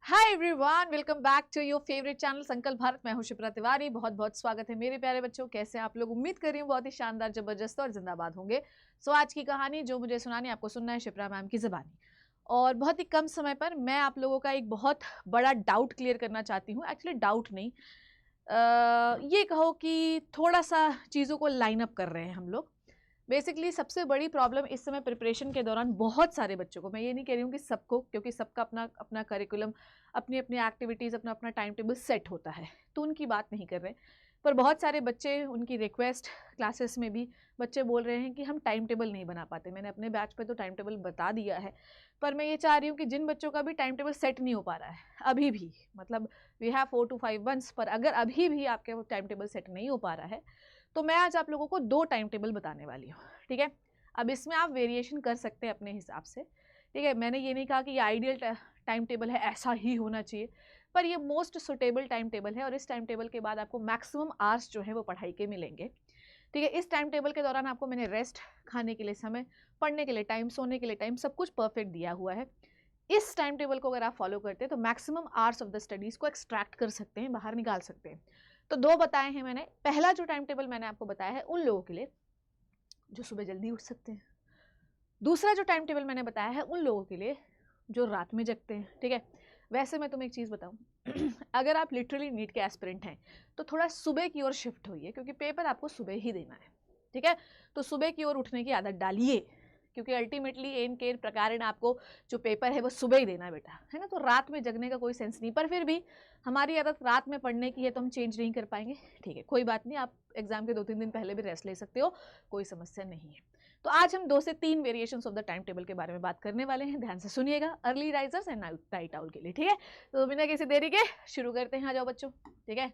Hi everyone, welcome back to your favourite channel Sankalp Bharat. मैं हूं शिप्रा तिवारी। बहुत बहुत स्वागत है मेरे प्यारे बच्चों। कैसे हैं आप लोग? उम्मीद कर रही हूँ बहुत ही शानदार, जबरदस्त और जिंदाबाद होंगे। सो आज की कहानी जो मुझे सुनानी, आपको सुनना है शिप्रा मैम की ज़बानी। और बहुत ही कम समय पर मैं आप लोगों का एक बहुत बड़ा डाउट क्लियर करना चाहती हूँ। एक्चुअली डाउट नहीं, ये कहो कि थोड़ा सा चीज़ों को लाइन अप कर रहे हैं हम लोग। बेसिकली सबसे बड़ी प्रॉब्लम इस समय प्रिपरेशन के दौरान बहुत सारे बच्चों को, मैं ये नहीं कह रही हूँ कि सबको, क्योंकि सबका अपना अपना करिकुलम, अपनी अपनी एक्टिविटीज़, अपना अपना टाइम टेबल सेट होता है, तो उनकी बात नहीं कर रहे। पर बहुत सारे बच्चे, उनकी रिक्वेस्ट क्लासेस में भी बच्चे बोल रहे हैं कि हम टाइम टेबल नहीं बना पाते। मैंने अपने बैच पे तो टाइम टेबल बता दिया है, पर मैं ये चाह रही हूँ कि जिन बच्चों का भी टाइम टेबल सेट नहीं हो पा रहा है अभी भी, मतलब वी हैव 4 to 5 months, पर अगर अभी भी आपके टाइम टेबल सेट नहीं हो पा रहा है तो मैं आज आप लोगों को 2 टाइम टेबल बताने वाली हूँ। ठीक है, अब इसमें आप वेरिएशन कर सकते हैं अपने हिसाब से। ठीक है, मैंने ये नहीं कहा कि ये आइडियल टाइम टेबल है, ऐसा ही होना चाहिए, पर ये मोस्ट सुटेबल टाइम टेबल है। और इस टाइम टेबल के बाद आपको मैक्सिमम आवर्स जो है वो पढ़ाई के मिलेंगे। ठीक है, इस टाइम टेबल के दौरान आपको मैंने रेस्ट, खाने के लिए समय, पढ़ने के लिए टाइम, सोने के लिए टाइम, सब कुछ परफेक्ट दिया हुआ है। इस टाइम टेबल को अगर आप फॉलो करते हैं तो maximum hours of the studies को एक्सट्रैक्ट कर सकते हैं, बाहर निकाल सकते हैं। तो 2 बताए हैं मैंने। पहला जो टाइम टेबल मैंने आपको बताया है उन लोगों के लिए जो सुबह जल्दी उठ सकते हैं। दूसरा जो टाइम टेबल मैंने बताया है उन लोगों के लिए जो रात में जगते हैं। ठीक है, वैसे मैं तुम्हें एक चीज़ बताऊं अगर आप लिटरली नीट के एस्पिरेंट हैं तो थोड़ा सुबह की ओर शिफ्ट होइए, क्योंकि पेपर आपको सुबह ही देना है। ठीक है, तो सुबह की ओर उठने की आदत डालिए, क्योंकि अल्टीमेटली एन केर प्रकारेण आपको जो पेपर है वो सुबह ही देना है बेटा, है ना। तो रात में जगने का कोई सेंस नहीं, पर फिर भी हमारी आदत रात में पढ़ने की है तो हम चेंज नहीं कर पाएंगे। ठीक है, कोई बात नहीं, आप एग्जाम के 2-3 दिन पहले भी रेस्ट ले सकते हो, कोई समस्या नहीं है। तो आज हम 2 से 3 variations of the time table के बारे में बात करने वाले हैं। ध्यान से सुनिएगा, early risers and night owl के लिए। ठीक है, तो बिना किसी देरी के शुरू करते हैं। आ जाओ बच्चों। ठीक है,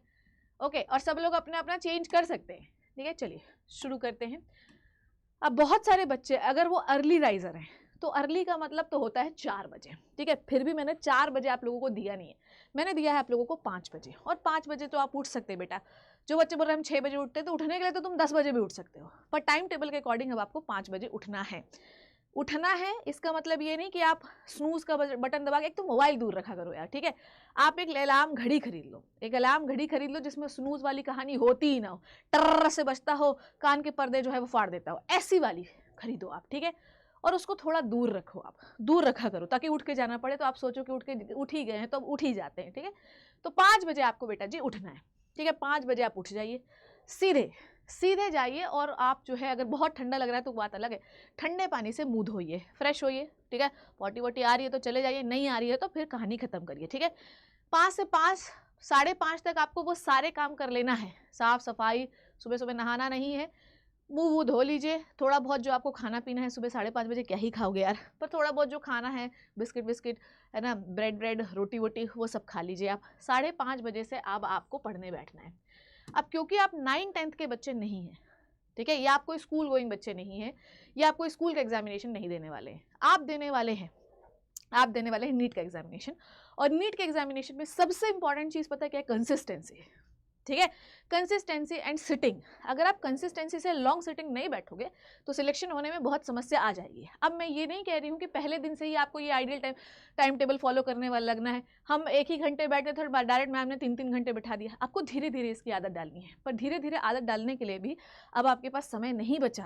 ओके, और सब लोग अपना अपना चेंज कर सकते हैं। ठीक है, चलिए शुरू करते हैं। अब बहुत सारे बच्चे अगर वो अर्ली राइजर हैं तो अर्ली का मतलब तो होता है 4 बजे। ठीक है, फिर भी मैंने 4 बजे आप लोगों को दिया नहीं है, मैंने दिया है आप लोगों को 5 बजे। और 5 बजे तो आप उठ सकते हैं बेटा। जो बच्चे बोल रहे हैं हम 6 बजे उठते हैं, तो उठने के लिए तो तुम 10 बजे भी उठ सकते हो, पर टाइम टेबल के अकॉर्डिंग अब आपको 5 बजे उठना है। उठना है इसका मतलब ये नहीं कि आप स्नूज का बटन दबा के, एक तो मोबाइल दूर रखा करो यार। ठीक है, आप एक अलार्म घड़ी खरीद लो, एक अलार्म घड़ी खरीद लो जिसमें स्नूज वाली कहानी होती ही ना हो, टर्र से बजता हो, कान के पर्दे जो है वो फाड़ देता हो, ऐसी वाली खरीदो आप। ठीक है, और उसको थोड़ा दूर रखो, आप दूर रखा करो, ताकि उठ के जाना पड़े तो आप सोचो कि उठ ही गए हैं तो अब उठ ही जाते हैं। ठीक है, तो 5 बजे आपको बेटा जी उठना है। ठीक है, 5 बजे आप उठ जाइए, सीधे सीधे जाइए। और आप जो है, अगर बहुत ठंडा लग रहा है तो बात अलग है, ठंडे पानी से मुंह धोइए, फ्रेश होइए। ठीक है, पॉटी वोटी आ रही है तो चले जाइए, नहीं आ रही है तो फिर कहानी खत्म करिए। ठीक है, 5 से 5, 5:30 तक आपको वो सारे काम कर लेना है। साफ सफाई, सुबह सुबह नहाना नहीं है, मुंह वूह धो लीजिए। थोड़ा बहुत जो आपको खाना पीना है, सुबह 5:30 बजे क्या ही खाओगे यार, पर थोड़ा बहुत जो खाना है, बिस्किट बिस्किट है ना, ब्रेड रोटी वोटी, वो सब खा लीजिए आप। 5:30 बजे से अब आपको पढ़ने बैठना है। अब क्योंकि आप 9th-10th के बच्चे नहीं हैं, ठीक है, या आप कोई स्कूल गोइंग बच्चे नहीं हैं, या आप कोई स्कूल का एग्जामिनेशन नहीं देने वाले हैं, आप देने वाले हैं नीट का एग्जामिनेशन। और नीट के एग्जामिनेशन में सबसे इंपॉर्टेंट चीज़ पता है क्या है? कंसिस्टेंसी। ठीक है, कंसिस्टेंसी एंड सिटिंग। अगर आप कंसिस्टेंसी से लॉन्ग सिटिंग नहीं बैठोगे तो सिलेक्शन होने में बहुत समस्या आ जाएगी। अब मैं ये नहीं कह रही हूँ कि पहले दिन से ही आपको ये आइडियल टाइम टेबल फॉलो करने वाला लगना है। हम 1 ही घंटे बैठे थे, डायरेक्ट मैम ने 3-3 घंटे बैठा दिया। आपको धीरे धीरे इसकी आदत डालनी है, पर धीरे धीरे आदत डालने के लिए भी अब आपके पास समय नहीं बचा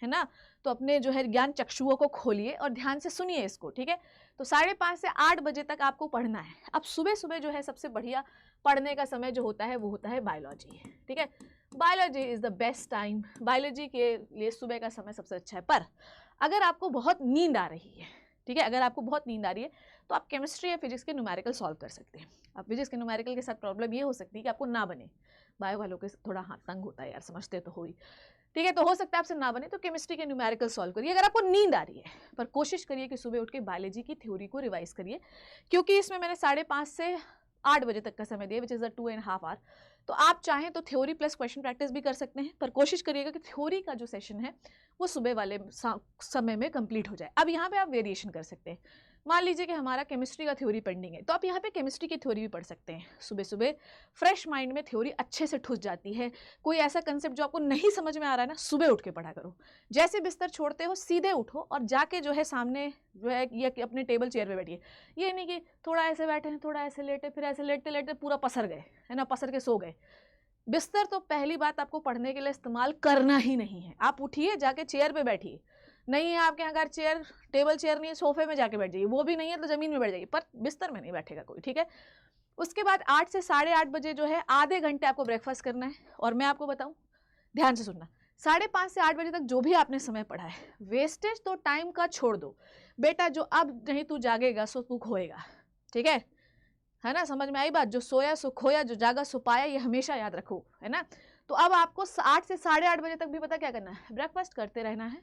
है ना। तो अपने जो है ज्ञान चक्षुओं को खोलिए और ध्यान से सुनिए इसको। ठीक है, तो 5:30 से 8 बजे तक आपको पढ़ना है। अब सुबह सुबह जो है सबसे बढ़िया पढ़ने का समय जो होता है वो होता है बायोलॉजी। ठीक है, biology is the best time, biology के लिए सुबह का समय सबसे अच्छा है। पर अगर आपको बहुत नींद आ रही है, ठीक है, अगर आपको बहुत नींद आ रही है तो आप केमिस्ट्री या फिजिक्स के न्यूमेरिकल सॉल्व कर सकते हैं। अब फिजिक्स के न्यूमेरिकल के साथ प्रॉब्लम ये हो सकती है कि आपको ना बने, बायो वालों के थोड़ा हाथ तंग होता है यार, समझते तो हो ही। ठीक है, तो हो सकता है आपसे ना बने, तो केमिस्ट्री के न्यूमेरिकल सॉल्व करिए अगर आपको नींद आ रही है। पर कोशिश करिए कि सुबह उठ के बायोलॉजी की थ्योरी को रिवाइज करिए, क्योंकि इसमें मैंने 5:30 से 8 बजे तक का समय दिया, विच इज़ अ 2.5 आवर। तो आप चाहें तो थ्योरी प्लस क्वेश्चन प्रैक्टिस भी कर सकते हैं, पर कोशिश करिएगा कि थ्योरी का जो सेशन है वो सुबह वाले समय में कंप्लीट हो जाए। अब यहाँ पे आप वेरिएशन कर सकते हैं, मान लीजिए कि हमारा केमिस्ट्री का थ्योरी पेंडिंग है, तो आप यहाँ पे केमिस्ट्री की थ्योरी भी पढ़ सकते हैं। सुबह सुबह फ्रेश माइंड में थ्योरी अच्छे से ठुस जाती है। कोई ऐसा कंसेप्ट जो आपको नहीं समझ में आ रहा है ना, सुबह उठ के पढ़ा करो। जैसे बिस्तर छोड़ते हो सीधे उठो और जाके जो है सामने जो है ये अपने टेबल चेयर पे बैठिए। ये नहीं कि थोड़ा ऐसे बैठे हैं, थोड़ा ऐसे लेटे, फिर ऐसे लेटते लेटते पूरा पसर गए, है ना, पसर के सो गए। बिस्तर तो पहली बात आपको पढ़ने के लिए इस्तेमाल करना ही नहीं है। आप उठिए, जाके चेयर पे बैठिए। नहीं है आपके यहाँ अगर चेयर, टेबल चेयर नहीं है, सोफे में जाके बैठ जाइए। वो भी नहीं है तो ज़मीन में बैठ जाइए, पर बिस्तर में नहीं बैठेगा कोई, ठीक है। उसके बाद 8 से 8:30 बजे जो है आधे घंटे आपको ब्रेकफास्ट करना है। और मैं आपको बताऊँ, ध्यान से सुनना, 5:30 से 8 बजे तक जो भी आपने समय पढ़ा है, वेस्टेज तो टाइम का छोड़ दो बेटा। जो अब नहीं तू जागेगा सो तू खोएगा, ठीक है ना, समझ में आई बात। जो सोया सो खोया, जो जागा सो पाया, ये हमेशा याद रखो, है ना। तो अब आपको 8 से 8:30 बजे तक भी पता क्या करना है, ब्रेकफास्ट करते रहना है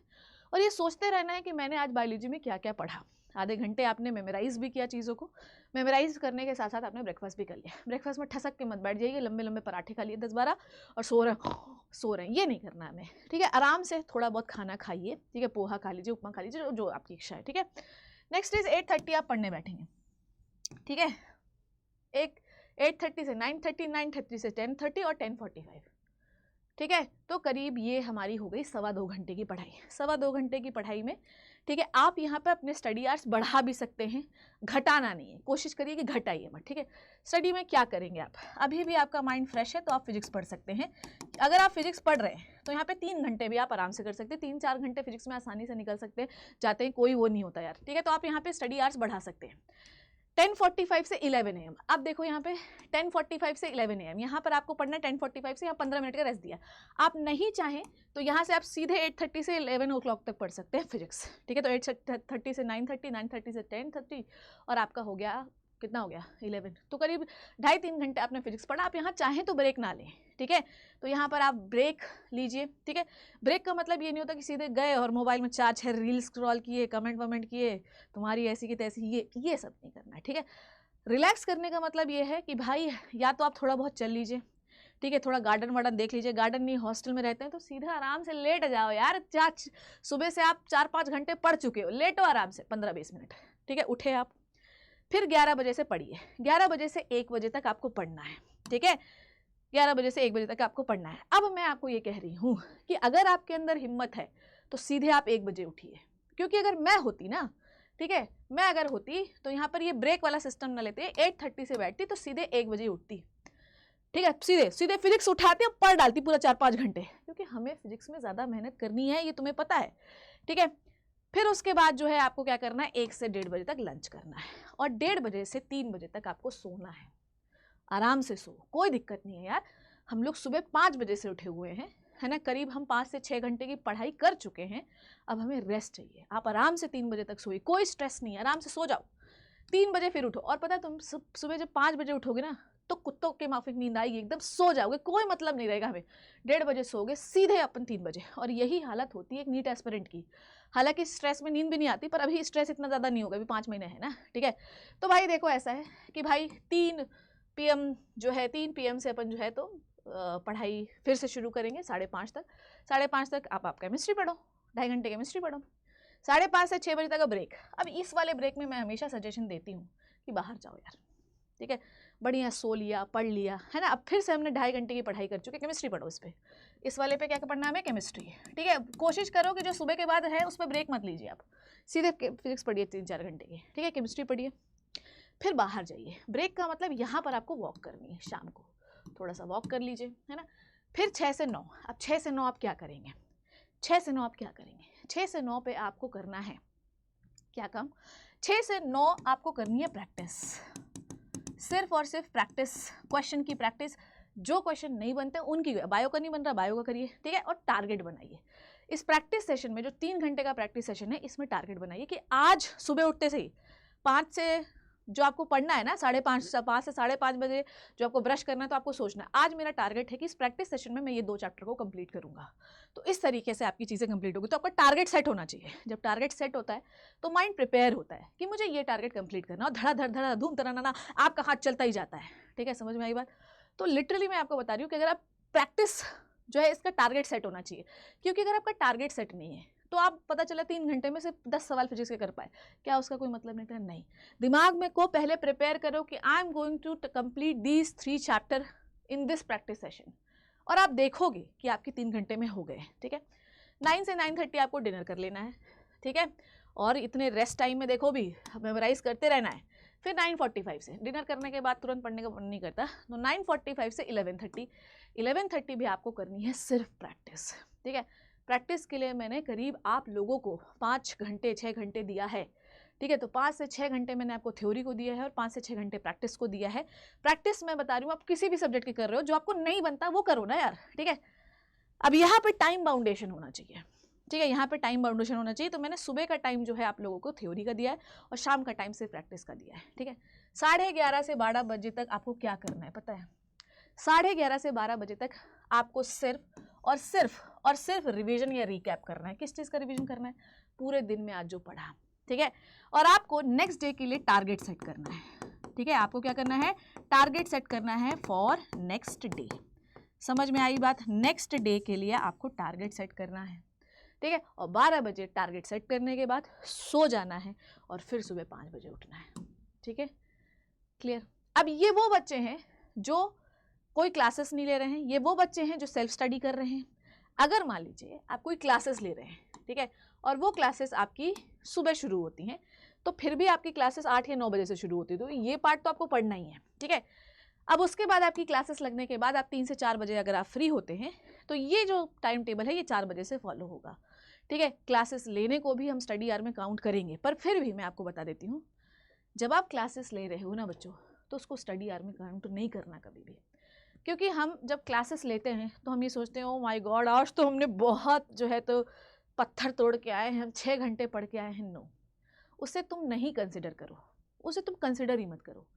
और ये सोचते रहना है कि मैंने आज बायोलॉजी में क्या क्या पढ़ा। आधे घंटे आपने मेमोराइज भी किया चीज़ों को, मेमोराइज करने के साथ साथ आपने ब्रेकफास्ट भी कर लिया। ब्रेकफास्ट में ठसक के मत बैठ जाइए, लंबे लंबे पराठे खा लिए 10-12 और सो रहे हैं, ये नहीं करना हमें, ठीक है। आराम से थोड़ा बहुत खाना खाइए, ठीक है, पोहा खा लीजिए, उपमा खा लीजिए, जो आपकी इच्छा है, ठीक है। नेक्स्ट इज 8:30 आप पढ़ने बैठेंगे, ठीक है। 8:30 से 9:30, 9:30 से 10:30 और 10:45, ठीक है। तो करीब ये हमारी हो गई 2.25 घंटे की पढ़ाई। 2.25 घंटे की पढ़ाई में, ठीक है, आप यहाँ पर अपने स्टडी आवर्स बढ़ा भी सकते हैं, घटाना नहीं है, कोशिश करिए कि घटाइए मत, ठीक है। स्टडी में क्या करेंगे आप, अभी भी आपका माइंड फ्रेश है तो आप फिजिक्स पढ़ सकते हैं। अगर आप फिजिक्स पढ़ रहे हैं तो यहाँ पे 3 घंटे भी आप आराम से कर सकते हैं, 3-4 घंटे फिजिक्स में आसानी से निकल सकते हैं, जाते हैं, कोई वो नहीं होता यार, ठीक है। तो आप यहाँ पे स्टडी आवर्स बढ़ा सकते हैं। 10:45 से 11 AM। अब देखो यहाँ पे 10:45 से 11 AM, यहाँ पर आपको पढ़ना है 10:45 से, यहाँ 15 मिनट का रेस्ट दिया। आप नहीं चाहें तो यहाँ से आप सीधे 8:30 से 11 o'clock तक पढ़ सकते हैं फिजिक्स, ठीक है। तो 8:30 से 9:30, 9:30 से 10:30 और आपका हो गया, कितना हो गया, 11। तो करीब 2.5-3 घंटे आपने फिजिक्स पढ़ा। आप यहाँ चाहें तो ब्रेक ना लें, ठीक है। तो यहाँ पर आप ब्रेक लीजिए, ठीक है। ब्रेक का मतलब ये नहीं होता कि सीधे गए और मोबाइल में 4-6 रील स्क्रॉल किए, कमेंट वमेंट किए, तुम्हारी ऐसी की तैसी, ये सब नहीं करना है, ठीक है। रिलैक्स करने का मतलब ये है कि भाई या तो आप थोड़ा बहुत चल लीजिए, ठीक है, थोड़ा गार्डन वार्डन देख लीजिए। गार्डन नहीं, हॉस्टल में रहते हैं तो सीधा आराम से लेट जाओ यार। सुबह से आप 4-5 घंटे पढ़ चुके हो, लेटो आराम से 15-20 मिनट, ठीक है। उठे आप, फिर 11 बजे से पढ़िए। 11 बजे से 1 बजे तक आपको पढ़ना है, ठीक है। 11 बजे से 1 बजे तक आपको पढ़ना है। अब मैं आपको ये कह रही हूँ कि अगर आपके अंदर हिम्मत है तो सीधे आप 1 बजे उठिए, क्योंकि अगर मैं होती ना, ठीक है, मैं अगर होती तो यहाँ पर ये ब्रेक वाला सिस्टम ना लेते, 8:30 से बैठती तो सीधे 1 बजे उठती, ठीक है। सीधे सीधे फिजिक्स उठाती और पढ़ डालती पूरा 4-5 घंटे, क्योंकि हमें फिजिक्स में ज़्यादा मेहनत करनी है, ये तुम्हें पता है, ठीक है। फिर उसके बाद जो है आपको क्या करना है, 1 से 1:30 बजे तक लंच करना है और 1:30 बजे से 3 बजे तक आपको सोना है। आराम से सो, कोई दिक्कत नहीं है यार। हम लोग सुबह 5 बजे से उठे हुए हैं, है ना, करीब हम 5 से 6 घंटे की पढ़ाई कर चुके हैं। अब हमें रेस्ट चाहिए। आप आराम से 3 बजे तक सोइए, कोई स्ट्रेस नहीं है, आराम से सो जाओ। 3 बजे फिर उठो। और पता है तुम सुबह जब 5 बजे उठोगे ना तो कुत्तों के माफिक नींद आएगी, एकदम सो जाओगे, कोई मतलब नहीं रहेगा हमें। 1:30 बजे सोओगे, सीधे अपन 3 बजे। और यही हालत होती है एक नीट एस्पिरेंट की। हालांकि स्ट्रेस में नींद भी नहीं आती, पर अभी स्ट्रेस इतना ज़्यादा नहीं होगा, अभी 5 महीने है ना, ठीक है। तो भाई देखो ऐसा है कि भाई 3 PM जो है, 3 PM से अपन जो है तो पढ़ाई फिर से शुरू करेंगे 5:30 तक। 5:30 तक आप केमिस्ट्री पढ़ो, 2.5 घंटे केमिस्ट्री पढ़ो। 5:30 से 6 बजे तक का ब्रेक। अब इस वाले ब्रेक में मैं हमेशा सजेशन देती हूँ कि बाहर जाओ यार, ठीक है, बढ़िया सो लिया, पढ़ लिया, है ना। अब फिर से हमने 2.5 घंटे की पढ़ाई कर चुके, केमिस्ट्री पढ़ो इस पर, इस वाले पे क्या पढ़ना है हमें, केमिस्ट्री, ठीक है। कोशिश करो कि जो सुबह के बाद है उस पर ब्रेक मत लीजिए, आप सीधे फिजिक्स पढ़िए 3-4 घंटे की, ठीक है, केमिस्ट्री पढ़िए, फिर बाहर जाइए। ब्रेक का मतलब यहाँ पर आपको वॉक करनी है, शाम को थोड़ा सा वॉक कर लीजिए, है ना। फिर 6 से 9, अब 6 से 9 आप क्या करेंगे, 6 से 9 आप क्या करेंगे, 6 से 9 पे आपको करना है क्या काम, 6 से 9 आपको करनी है प्रैक्टिस, सिर्फ और सिर्फ प्रैक्टिस, क्वेश्चन की प्रैक्टिस। जो क्वेश्चन नहीं बनते उनकी, बायो का नहीं बन रहा, बायो का करिए, ठीक है। और टारगेट बनाइए इस प्रैक्टिस सेशन में, जो 3 घंटे का प्रैक्टिस सेशन है, इसमें टारगेट बनाइए कि आज सुबह उठते से ही 5 से जो आपको पढ़ना है ना, 5:30 से 5:30 बजे जो आपको ब्रश करना है, तो आपको सोचना है आज मेरा टारगेट है कि इस प्रैक्टिस सेशन में मैं ये 2 चैप्टर को कंप्लीट करूंगा। तो इस तरीके से आपकी चीज़ें कंप्लीट होगी। तो आपका टारगेट सेट होना चाहिए। जब टारगेट सेट होता है तो माइंड प्रिपेयर होता है कि मुझे ये टारगेट कंप्लीट करना, और धड़ा धूम तराना आपका हाथ चलता ही जाता है, ठीक है, समझ में आई बात। तो लिटरली मैं आपको बता रही हूँ कि अगर आप प्रैक्टिस जो है, इसका टारगेट सेट होना चाहिए, क्योंकि अगर आपका टारगेट सेट नहीं है तो आप पता चला 3 घंटे में सिर्फ 10 सवाल फिजिक्स के कर पाए, क्या उसका कोई मतलब निकला? नहीं। दिमाग में को पहले प्रिपेयर करो कि I am going to complete these 3 chapter in this practice session, और आप देखोगे कि आपके 3 घंटे में हो गए। ठीक है, 9 से 9:30 आपको डिनर कर लेना है। ठीक है, और इतने रेस्ट टाइम में देखो भी मेमोराइज करते रहना है। फिर 9:45 से डिनर करने के बाद तुरंत पढ़ने का मन नहीं करता, तो 9:45 से 11:30 भी आपको करनी है सिर्फ प्रैक्टिस। ठीक है, प्रैक्टिस के लिए मैंने करीब आप लोगों को 5 घंटे 6 घंटे दिया है। ठीक है, तो 5 से 6 घंटे मैंने आपको थ्योरी को दिया है और 5 से 6 घंटे प्रैक्टिस को दिया है। प्रैक्टिस मैं बता रही हूँ, आप किसी भी सब्जेक्ट की कर रहे हो, जो आपको नहीं बनता वो करो ना यार। ठीक है, अब यहाँ पे टाइम बाउंडेशन होना चाहिए। ठीक है, यहाँ पे टाइम बाउंडेशन होना चाहिए, तो मैंने सुबह का टाइम जो है आप लोगों को थ्योरी का दिया है और शाम का टाइम सिर्फ प्रैक्टिस का दिया है। ठीक है, 11:30 से 12 बजे तक आपको क्या करना है पता है? 11:30 से 12 बजे तक आपको सिर्फ रिवीजन या रिकैप करना है। किस चीज़ का रिवीजन करना है? पूरे दिन में आज जो पढ़ा। ठीक है, और आपको नेक्स्ट डे के लिए टारगेट सेट करना है। ठीक है, आपको क्या करना है? टारगेट सेट करना है फॉर नेक्स्ट डे। समझ में आई बात? नेक्स्ट डे के लिए आपको टारगेट सेट करना है। ठीक है, और 12 बजे टारगेट सेट करने के बाद सो जाना है और फिर सुबह 5 बजे उठना है। ठीक है, क्लियर? अब ये वो बच्चे हैं जो कोई क्लासेस नहीं ले रहे हैं, ये वो बच्चे हैं जो सेल्फ स्टडी कर रहे हैं। अगर मान लीजिए आप कोई क्लासेस ले रहे हैं, ठीक है, और वो क्लासेस आपकी सुबह शुरू होती हैं, तो फिर भी आपकी क्लासेस 8 या 9 बजे से शुरू होती है, तो ये पार्ट तो आपको पढ़ना ही है। ठीक है, अब उसके बाद आपकी क्लासेस लगने के बाद आप 3 से 4 बजे अगर आप फ्री होते हैं, तो ये जो टाइम टेबल है ये 4 बजे से फॉलो होगा। ठीक है, क्लासेस लेने को भी हम स्टडी आवर में काउंट करेंगे, पर फिर भी मैं आपको बता देती हूँ, जब आप क्लासेस ले रहे हो ना बच्चों, तो उसको स्टडी आवर में काउंट नहीं करना कभी भी। क्योंकि हम जब क्लासेस लेते हैं तो हम ये सोचते हैं, ओ माय गॉड, आज तो हमने बहुत जो है तो पत्थर तोड़ के आए हैं, हम 6 घंटे पढ़ के आए हैं। नो, उसे तुम नहीं कंसिडर करो, उसे तुम कंसिडर ही मत करो।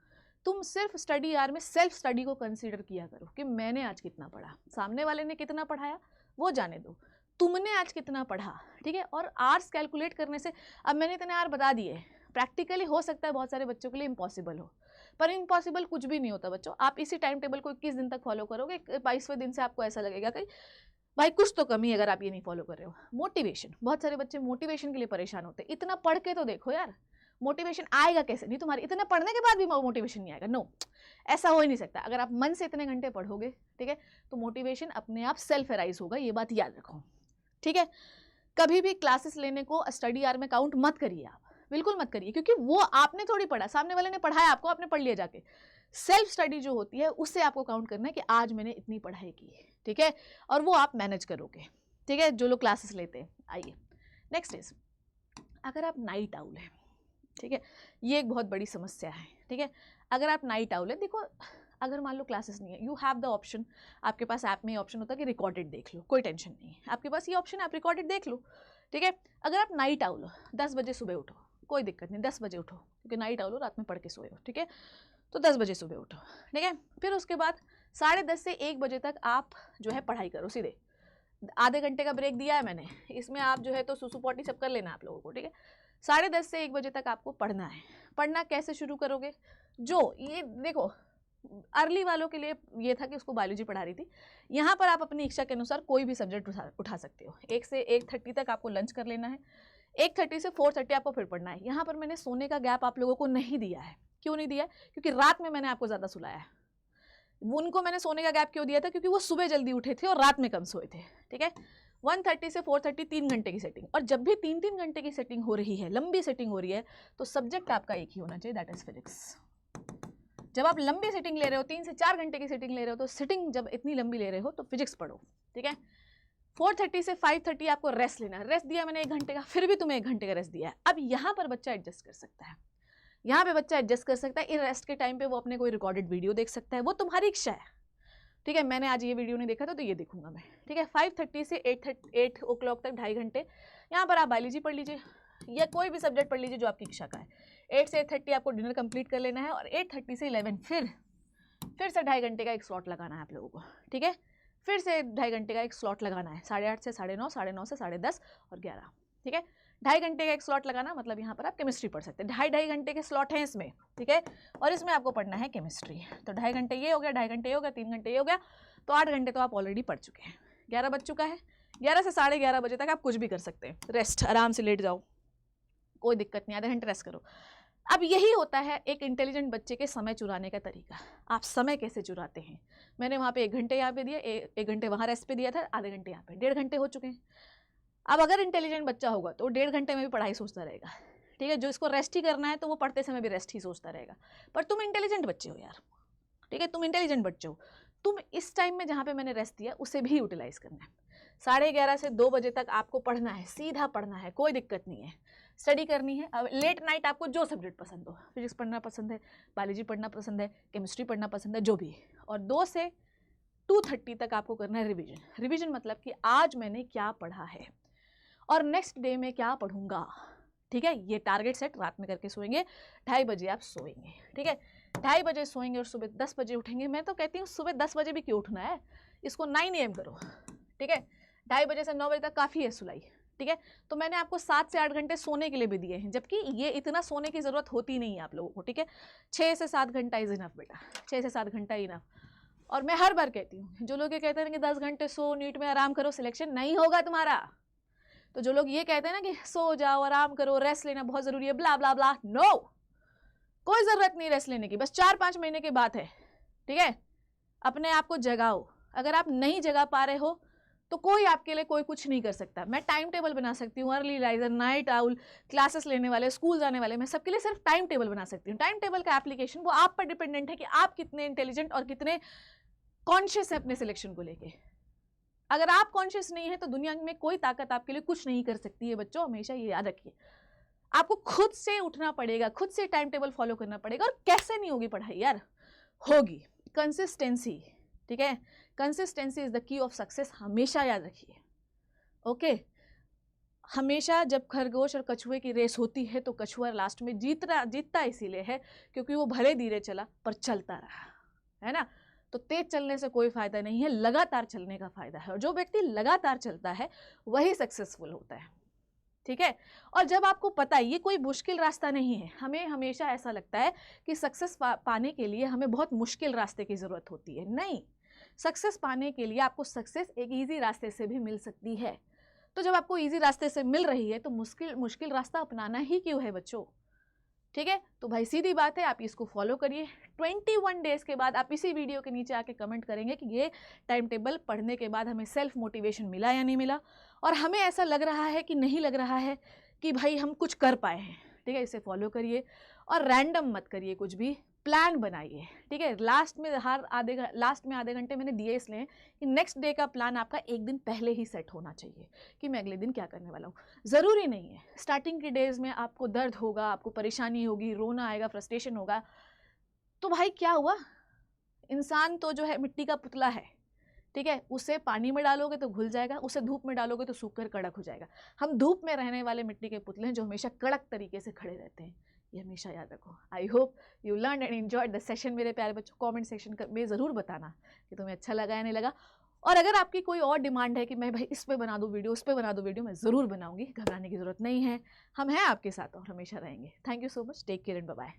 तुम सिर्फ स्टडी आवर में सेल्फ स्टडी को कंसिडर किया करो कि मैंने आज कितना पढ़ा, सामने वाले ने कितना पढ़ाया वो जाने दो, तुमने आज कितना पढ़ा। ठीक है, और आवर्स कैलकुलेट करने से, अब मैंने इतने आवर बता दिए, प्रैक्टिकली हो सकता है बहुत सारे बच्चों के लिए इम्पॉसिबल हो, पर इम्पॉसिबल कुछ भी नहीं होता बच्चों। आप इसी टाइम टेबल को 21 दिन तक फॉलो करोगे, 22वें दिन से आपको ऐसा लगेगा कि भाई कुछ तो कमी है अगर आप ये नहीं फॉलो कर रहे हो। मोटिवेशन, बहुत सारे बच्चे मोटिवेशन के लिए परेशान होते हैं। इतना पढ़ के तो देखो यार, मोटिवेशन आएगा कैसे? नहीं, तुम्हारी इतना पढ़ने के बाद भी मोटिवेशन नहीं आएगा। नो, ऐसा हो ही नहीं सकता। अगर आप मन से इतने घंटे पढ़ोगे, ठीक है, तो मोटिवेशन अपने आप सेल्फ एराइज होगा, ये बात याद रखो। ठीक है, कभी भी क्लासेस लेने को स्टडी आवर में काउंट मत करिए, आप बिल्कुल मत करिए, क्योंकि वो आपने थोड़ी पढ़ा, सामने वाले ने पढ़ाया आपको, आपने पढ़ लिया जाके। सेल्फ स्टडी जो होती है उससे आपको काउंट करना है कि आज मैंने इतनी पढ़ाई की। ठीक है, और वो आप मैनेज करोगे। ठीक है, जो लोग क्लासेस लेते हैं। आइए नेक्स्ट इज, अगर आप नाइट आउल हैं, ठीक है, ये एक बहुत बड़ी समस्या है। ठीक है, अगर आप नाइट आउल है, देखो अगर मान लो क्लासेस नहीं है, यू हैव द ऑप्शन, आपके पास ऐप में ऑप्शन होता है कि रिकॉर्डेड देख लो, कोई टेंशन नहीं है, आपके पास ये ऑप्शन है, आप रिकॉर्डेड देख लो। ठीक है, अगर आप नाइट आउल हो, 10 बजे सुबह उठो, कोई दिक्कत नहीं, 10 बजे उठो, क्योंकि नाइट आउल हो, रात में पढ़ के सोए हो। ठीक है, तो 10 बजे सुबह उठो। ठीक है, फिर उसके बाद 10:30 से 1 बजे तक आप जो है पढ़ाई करो सीधे। आधे घंटे का ब्रेक दिया है मैंने, इसमें आप जो है तो सुसु पॉटी सब कर लेना आप लोगों को। ठीक है, 10:30 से 1 बजे तक आपको पढ़ना है। पढ़ना कैसे शुरू करोगे? जो ये देखो, अर्ली वालों के लिए ये था कि उसको बायोलॉजी पढ़ा रही थी, यहाँ पर आप अपनी इच्छा के अनुसार कोई भी सब्जेक्ट उठा सकते हो। 1 से 1:30 तक आपको लंच कर लेना है, 1:30 से 4:30 आपको फिर पढ़ना है। यहाँ पर मैंने सोने का गैप आप लोगों को नहीं दिया है। क्यों नहीं दिया है? क्योंकि रात में मैंने आपको ज़्यादा सुलाया है। उनको मैंने सोने का गैप क्यों दिया था? क्योंकि वो सुबह जल्दी उठे थे और रात में कम सोए थे। ठीक है, 1:30 से 4:30 3 घंटे की सेटिंग, और जब भी 3-3 घंटे की सेटिंग हो रही है, लंबी सेटिंग हो रही है, तो सब्जेक्ट आपका एक ही होना चाहिए, दैट इज फिजिक्स। जब आप लंबी सेटिंग ले रहे हो, 3 से 4 घंटे की सेटिंग ले रहे हो, तो सेटिंग जब इतनी लंबी ले रहे हो तो फिजिक्स पढ़ो। ठीक है, 4:30 से 5:30 आपको रेस्ट लेना है। रेस्ट दिया मैंने 1 घंटे का, फिर भी तुम्हें 1 घंटे का रेस्ट दिया है। अब यहाँ पर बच्चा एडजस्ट कर सकता है, यहाँ पे बच्चा एडजस्ट कर सकता है। इन रेस्ट के टाइम पे वो अपने कोई रिकॉर्डेड वीडियो देख सकता है, वो तुम्हारी इच्छा है। ठीक है, मैंने आज ये वीडियो नहीं देखा था तो ये देखूंगा मैं। ठीक है, 5:30 से 8 o'clock तक 2.5 घंटे यहाँ पर आप बायोलॉजी पढ़ लीजिए या कोई भी सब्जेक्ट पढ़ लीजिए जो आपकी इच्छा का है। 8 से 8:30 आपको डिनर कंप्लीट कर लेना है, और 8:30 से 11 फिर से 2.5 घंटे का एक स्लॉट लगाना है आप लोगों को। ठीक है, फिर से 2.5 घंटे का एक स्लॉट लगाना है, 8:30 से 9:30, 9:30 से 10:30 और 11। ठीक है, 2.5 घंटे का एक स्लॉट लगाना, मतलब यहाँ पर आप केमिस्ट्री पढ़ सकते हैं। 2.5 घंटे के स्लॉट हैं इसमें। ठीक है, और इसमें आपको पढ़ना है केमिस्ट्री। तो 2.5 घंटे ये हो गया, 2.5 घंटे ये हो गया, 3 घंटे ये हो गया, तो 8 घंटे तो आप ऑलरेडी पढ़ चुके हैं। 11 बज चुका है, 11 से 11:30 बजे तक आप कुछ भी कर सकते हैं, रेस्ट, आराम से लेट जाओ, कोई दिक्कत नहीं, आधे घंटे रेस्ट करो। अब यही होता है एक इंटेलिजेंट बच्चे के समय चुराने का तरीका। आप समय कैसे चुराते हैं? मैंने वहाँ पे 1 घंटे यहाँ पे दिया, 1 घंटे वहाँ रेस्ट पे दिया था, आधे घंटे यहाँ पे, 1.5 घंटे हो चुके हैं। अब अगर इंटेलिजेंट बच्चा होगा तो 1.5 घंटे में भी पढ़ाई सोचता रहेगा, ठीक है। जो इसको रेस्ट ही करना है तो वो पढ़ते समय भी रेस्ट ही सोचता रहेगा। पर तुम इंटेलिजेंट बच्चे हो यार, ठीक है, तुम इंटेलिजेंट बच्चे हो, तुम इस टाइम में जहाँ पे मैंने रेस्ट दिया उसे भी यूटिलाइज करना है। 11:30 से 2 बजे तक आपको पढ़ना है, सीधा पढ़ना है, कोई दिक्कत नहीं है, स्टडी करनी है। अब लेट नाइट आपको जो सब्जेक्ट पसंद हो, फिजिक्स पढ़ना पसंद है, बायोलॉजी पढ़ना पसंद है, केमिस्ट्री पढ़ना पसंद है, जो भी, और 2 से 2:30 तक आपको करना है रिवीजन। रिवीजन मतलब कि आज मैंने क्या पढ़ा है और नेक्स्ट डे में क्या पढ़ूंगा, ठीक है। ये टारगेट सेट रात में करके सोएंगे, 2:30 बजे आप सोएंगे, ठीक है। 2:30 बजे सोएंगे और सुबह 10 बजे उठेंगे। मैं तो कहती हूँ सुबह 10 बजे भी क्यों उठना है, इसको 9 AM करो, ठीक है। 2:30 बजे से 9 बजे तक काफ़ी है सुलाई, ठीक है। तो मैंने आपको 7 से 8 घंटे सोने के लिए भी दिए हैं, जबकि ये इतना सोने की ज़रूरत होती नहीं है आप लोगों को, ठीक है। 6 से 7 घंटा इज़ इनफ बेटा, 6 से 7 घंटा इनफ। और मैं हर बार कहती हूँ, जो लोग ये कहते हैं कि 10 घंटे सो, नीट में आराम करो, सिलेक्शन नहीं होगा तुम्हारा। तो जो लोग ये कहते हैं ना कि सो जाओ, आराम करो, रेस्ट लेना बहुत ज़रूरी है, ब्ला ब्ला ब्ला, नो, कोई ज़रूरत नहीं रेस्ट लेने की, बस 4-5 महीने की बात है, ठीक है। अपने आप को जगाओ, अगर आप नहीं जगा पा रहे हो तो कोई आपके लिए कोई कुछ नहीं कर सकता। मैं टाइम टेबल बना सकती हूँ, early riser, night owl, classes लेने वाले, स्कूल जाने वाले, मैं सबके लिए सिर्फ टाइम टेबल बना सकती हूँ। टाइम टेबल का एप्लीकेशन वो आप पर डिपेंडेंट है कि आप कितने इंटेलिजेंट और कितने कॉन्शियस है अपने सिलेक्शन को लेके। अगर आप कॉन्शियस नहीं है तो दुनिया में कोई ताकत आपके लिए कुछ नहीं कर सकती है बच्चों, हमेशा ये याद रखिए। आपको खुद से उठना पड़ेगा, खुद से टाइम टेबल फॉलो करना पड़ेगा। और कैसे नहीं होगी पढ़ाई यार, होगी, कंसिस्टेंसी, ठीक है। Consistency is the key of success, हमेशा याद रखिए, ओके। हमेशा जब खरगोश और कछुए की रेस होती है तो कछुआ लास्ट में जीतता इसीलिए है क्योंकि वो भले धीरे चला पर चलता रहा, है ना। तो तेज चलने से कोई फायदा नहीं है, लगातार चलने का फायदा है, और जो व्यक्ति लगातार चलता है वही सक्सेसफुल होता है, ठीक है। और जब आपको पता है ये कोई मुश्किल रास्ता नहीं है, हमें हमेशा ऐसा लगता है कि सक्सेस पाने के लिए हमें बहुत मुश्किल रास्ते की ज़रूरत होती है, नहीं। सक्सेस पाने के लिए आपको सक्सेस एक ईजी रास्ते से भी मिल सकती है। तो जब आपको ईजी रास्ते से मिल रही है तो मुश्किल रास्ता अपनाना ही क्यों है बच्चों, ठीक है। तो भाई सीधी बात है, आप इसको फॉलो करिए। 21 डेज़ के बाद आप इसी वीडियो के नीचे आके कमेंट करेंगे कि ये टाइम टेबल पढ़ने के बाद हमें सेल्फ मोटिवेशन मिला या नहीं मिला, और हमें ऐसा लग रहा है कि नहीं लग रहा है कि भाई हम कुछ कर पाए हैं, ठीक है। इसे फॉलो करिए और रैंडम मत करिए, कुछ भी प्लान बनाइए, ठीक है। लास्ट में आधे घंटे मैंने दिए इसलिए कि नेक्स्ट डे का प्लान आपका एक दिन पहले ही सेट होना चाहिए कि मैं अगले दिन क्या करने वाला हूँ। ज़रूरी नहीं है स्टार्टिंग के डेज़ में आपको दर्द होगा, आपको परेशानी होगी, रोना आएगा, फ्रस्ट्रेशन होगा, तो भाई क्या हुआ, इंसान तो जो है मिट्टी का पुतला है, ठीक है। उसे पानी में डालोगे तो घुल जाएगा, उसे धूप में डालोगे तो सूख कर कड़क हो जाएगा। हम धूप में रहने वाले मिट्टी के पुतले हैं जो हमेशा कड़क तरीके से खड़े रहते हैं, ये हमेशा याद रखो। I hope you learn and enjoyed the session. मेरे प्यारे बच्चों, कमेंट सेक्शन में ज़रूर बताना कि तुम्हें अच्छा लगा या नहीं लगा, और अगर आपकी कोई और डिमांड है कि मैं भाई इस पे बना दूँ वीडियो, उस पे बना दूँ वीडियो, मैं ज़रूर बनाऊँगी, घबराने की ज़रूरत नहीं है, हम हैं आपके साथ और हमेशा रहेंगे। Thank you so much, take care and bye bye.